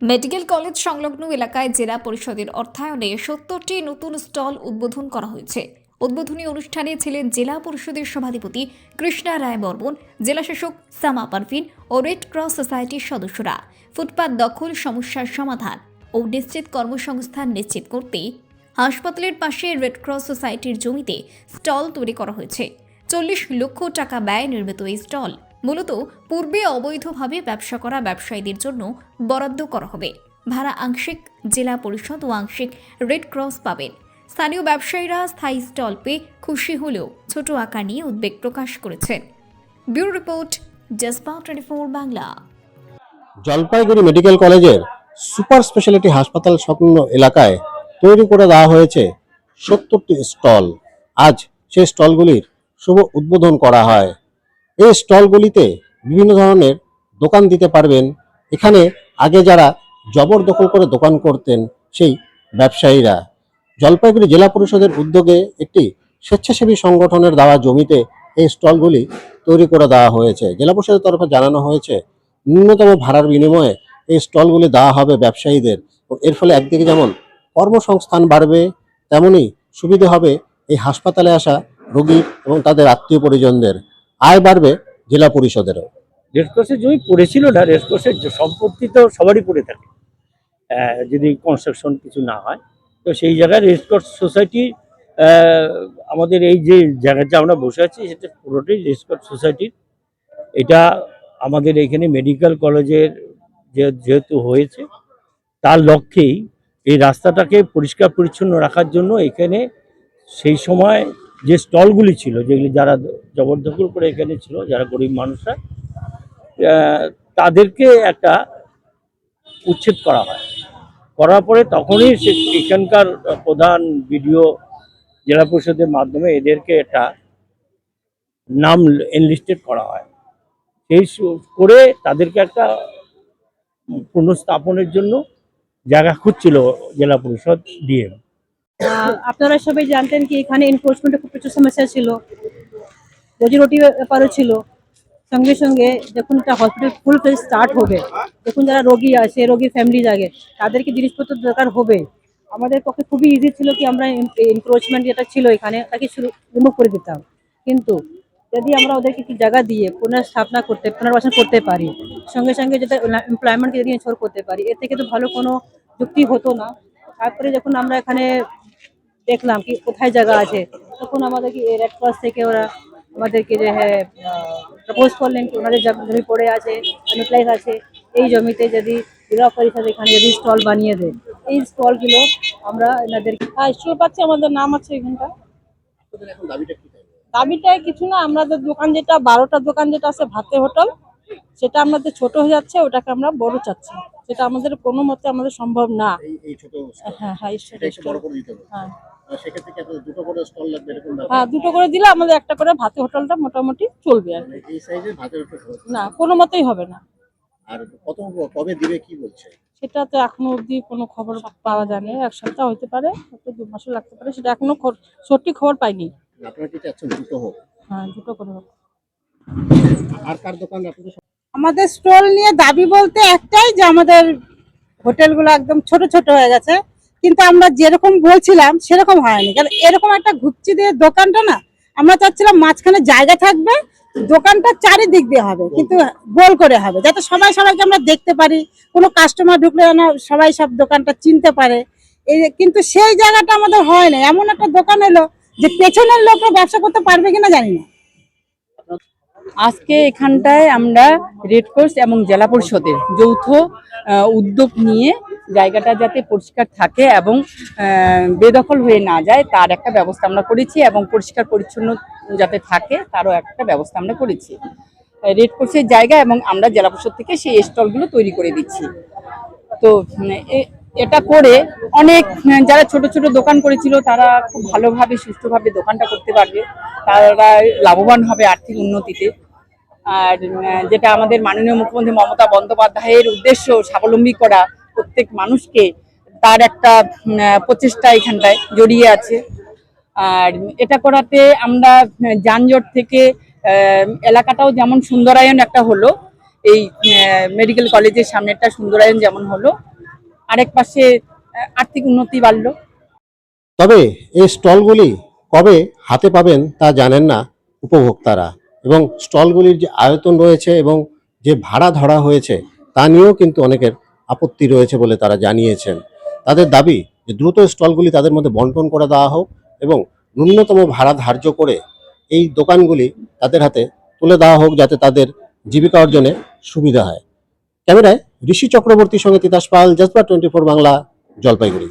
Medical college সংলগ্ন এলাকায় জেলা পরিষদের অর্থায়নে ৭০টি নতুন স্টল উদ্বোধন করা হয়েছে। উদ্বোধনী অনুষ্ঠানে ছিলেন জেলা পরিষদের সভাধিপতি কৃষ্ণা রায় বর্মন, জেলাশাসক সামা পারভিন ও রেড ক্রস সোসাইটির সদস্যরা। ফুটপাত দখল সমস্যার সমাধান ও নিশ্চিত কর্মসংস্থান নিশ্চিত করতে হাসপাতালের পাশে রেড ক্রস সোসাইটির জমিতে স্টল তৈরি করা হয়েছে। ৪০ লক্ষ টাকা ব্যয়ে নির্মিত এই স্টল মূলত পূর্বে অবৈধভাবে ব্যবসা করা ব্যবসায়ীদের জন্য বরাদ্দ করা হবে। ভাড়া আংশিক জেলা পরিষদ ও আংশিক রেড ক্রস পাবেন। স্থানীয় ব্যবসায়ীরা স্থায়ী স্টল পেয়ে খুশি হলেও ছোট আকার নিয়ে উদ্বেগ প্রকাশ করেছেন। ব্যুরো রিপোর্ট, জেসপা 24 বাংলা। জলপাইগুড়ি মেডিকেল কলেজের সুপার স্পেশালিটি হাসপাতাল সংলগ্ন এলাকায় তৈরি করে দেওয়া হয়েছে ৭০টি স্টল। আজ সেই স্টলগুলির শুভ উদ্বোধন করা হয়। এই স্টলগুলিতে বিভিন্ন ধরনের দোকান দিতে পারবেন। এখানে আগে যারা জবরদখল করে দোকান করতেন সেই ব্যবসায়ীরা, জলপাইগুড়ি জেলা পরিষদের উদ্যোগে একটি স্বেচ্ছাসেবী সংগঠনের দেওয়া জমিতে এই স্টলগুলি তৈরি করে দেওয়া হয়েছে। জেলা পরিষদের তরফে জানানো হয়েছে ন্যূনতম ভাড়ার বিনিময়ে এই স্টলগুলি দেওয়া হবে ব্যবসায়ীদের। এর ফলে একদিকে যেমন কর্মসংস্থান বাড়বে, তেমনি সুবিধে হবে এই হাসপাতালে আসা রোগী এবং তাদের আত্মীয় পরিজনদের। আয় বাড়বে জেলা পরিষদেরও। রেসকোর্সের জমি পড়েছিল না, রেসকোর্সের সম্পত্তি তো সবারই পড়ে থাকে যদি কনস্ট্রাকশন কিছু না হয়। তো সেই জায়গায় রেসকোর্স সোসাইটি, আমাদের এই যে জায়গাটা আমরা বসে আছি সেটা পুরোটাই রেসকোর্স সোসাইটির। এটা আমাদের এখানে মেডিকেল কলেজের যেহেতু হয়েছে, তার লক্ষ্যেই এই রাস্তাটাকে পরিষ্কার পরিচ্ছন্ন রাখার জন্য এখানে সেই সময় যে স্টলগুলি ছিল, যেগুলি যারা জবরদখল করে এখানে ছিল, যারা গরিব মানুষরা, তাদেরকে একটা উচ্ছেদ করা হয়। করার পরে তখনই এখানকার প্রধান বিডিও জেলা পরিষদের মাধ্যমে এদেরকে একটা নাম এনলিস্টেড করা হয়। সেই করে তাদেরকে একটা পুনঃস্থাপনের জন্য জায়গা খুঁজছিল জেলা পরিষদ ডিএম। আপনারা সবাই জানতেন কি এখানে এনফোর্সমেন্টের খুব প্রচুর সমস্যা ছিল, রোজি রুটি ব্যাপারও ছিল। সঙ্গে সঙ্গে যখন একটা হসপিটাল ফুল ফেজ স্টার্ট হবে, যখন যারা রোগী আছে, রোগীর ফ্যামিলি জাগে, তাদেরকে জিনিসপত্র দরকার হবে। আমাদের পক্ষে খুবই ইজি ছিল কি আমরা এনক্রোচমেন্ট যেটা ছিল এখানে তাকে রিমুভ করে দিতাম। কিন্তু যদি আমরা ওদেরকে কিছু জায়গা দিয়ে পুনর্বাসন করতে পারি, সঙ্গে সঙ্গে যেটা এমপ্লয়মেন্টকে যদি এনশোর করতে পারি, এর থেকে তো ভালো কোনো যুক্তি হতো না। তারপরে যখন আমরা এখানে দেখলাম কি কোথায় জায়গা আছে, তখন আমাদেরকে রেড ক্রস থেকে ওরা আমাদেরকে যে হ্যাঁ প্রপোজ করলেন কি ওনাদের জমি পড়ে আছে, ইউটিলাইজ আছে, এই জমিতে যদি জেলা পরিষদ এখানে যদি স্টল বানিয়ে দেয়, এই স্টলগুলো আমরা এনাদেরকে স্টল পাচ্ছি, আমাদের নাম আছে এখানটা। দাবিটা কিছু না, আমাদের দোকান যেটা 12টা দোকান যেটা আছে ভাতের হোটেল, সেটা আমাদের ছোট হয়ে যাচ্ছে, ওটাকে আমরা বড় চাচ্ছি। সেটা আমাদের কোনো মতে আমাদের সম্ভব না। হ্যাঁ হ্যাঁ, হ্যাঁ দুটো করে দিলে আমাদের একটা করে ভাতের হোটেলটা মোটামুটি চলবে আর না, কোনো মতেই হবে না। আর কত কবে দিবে কি বলছে? সেটা তো এখনো অবধি কোনো খবর পাওয়া যায়নি। 1 সপ্তাহ হতে পারে, 2 মাসও লাগতে পারে, সেটা এখনো সঠিক খবর পাইনি। আপনারা কি চাচ্ছেন দ্রুত হোক? হ্যাঁ দুটো করে হোক। আর কার দোকান আপনাদের? আমাদের স্টল নিয়ে দাবি বলতে একটাই, যে আমাদের হোটেলগুলো একদম ছোট ছোট হয়ে গেছে, কিন্তু আমরা যেরকম বলছিলাম সেরকম হয়নি। কারণ এরকম একটা ঘুপচি দিয়ে দোকানটা না, আমরা চাচ্ছিলাম মাঝখানে জায়গা থাকবে, দোকানটা চারিদিক দিয়ে হবে, কিন্তু গোল করে হবে, যাতে সবাই সবাইকে আমরা দেখতে পারি, কোনো কাস্টমার ঢুকলে যেন সবাই সব দোকানটা চিনতে পারে। এই কিন্তু সেই জায়গাটা আমাদের হয় না। এমন একটা দোকান এলো যে পেছনের লোকরা ব্যবসা করতে পারবে কিনা জানি না। আজকে এখানটায় আমরা রেড ক্রস এবং জেলা পরিষদের যৌথ উদ্যোগ নিয়ে জায়গাটা যাতে পরিষ্কার থাকে এবং বেদখল হয়ে না যায় তার একটা ব্যবস্থা আমরা করেছি, এবং পরিষ্কার পরিচ্ছন্ন যাতে থাকে তারও একটা ব্যবস্থা আমরা করেছি। রেড ক্রসের জায়গা এবং আমরা জেলা পরিষদ থেকে সেই স্টলগুলো তৈরি করে দিচ্ছি। তো এটা করে অনেক যারা ছোট ছোট দোকান করেছিল তারা খুব ভালোভাবে সুষ্ঠুভাবে দোকানটা করতে পারবে, তারা লাভবান হবে আর্থিক উন্নতিতে। আর যেটা আমাদের মাননীয় মুখ্যমন্ত্রী মমতা বন্দ্যোপাধ্যায়ের উদ্দেশ্য, স্বাবলম্বী করা প্রত্যেক মানুষকে, তার একটা প্রচেষ্টা এখানটায় জড়িয়ে আছে। আর এটা করাতে আমরা যানজট থেকে এলাকাটাও যেমন সুন্দরায়ন একটা হলো, এই মেডিকেল কলেজের সামনেরটা সুন্দরায়ন যেমন হলো, আরেক পাশে আর্থিক উন্নতি বাড়লো। তবে এই স্টলগুলি কবে হাতে পাবেন তা জানেন না উপভোক্তারা, এবং স্টলগুলির যে আয়তন রয়েছে এবং যে ভাড়া ধরা হয়েছে তা নিয়েও কিন্তু অনেকের আপত্তি রয়েছে বলে তারা জানিয়েছেন। তাদের দাবি যে দ্রুত স্টলগুলি তাদের মধ্যে বন্টন করে দেওয়া হোক এবং ন্যূনতম ভাড়া ধার্য করে এই দোকানগুলি তাদের হাতে তুলে দেওয়া হোক, যাতে তাদের জীবিকা অর্জনে সুবিধা হয়। ক্যামেরায় ঋষি চক্রবর্তীর সঙ্গে তিতাস পাল, জজবা 24 বাংলা, জলপাইগুড়ি।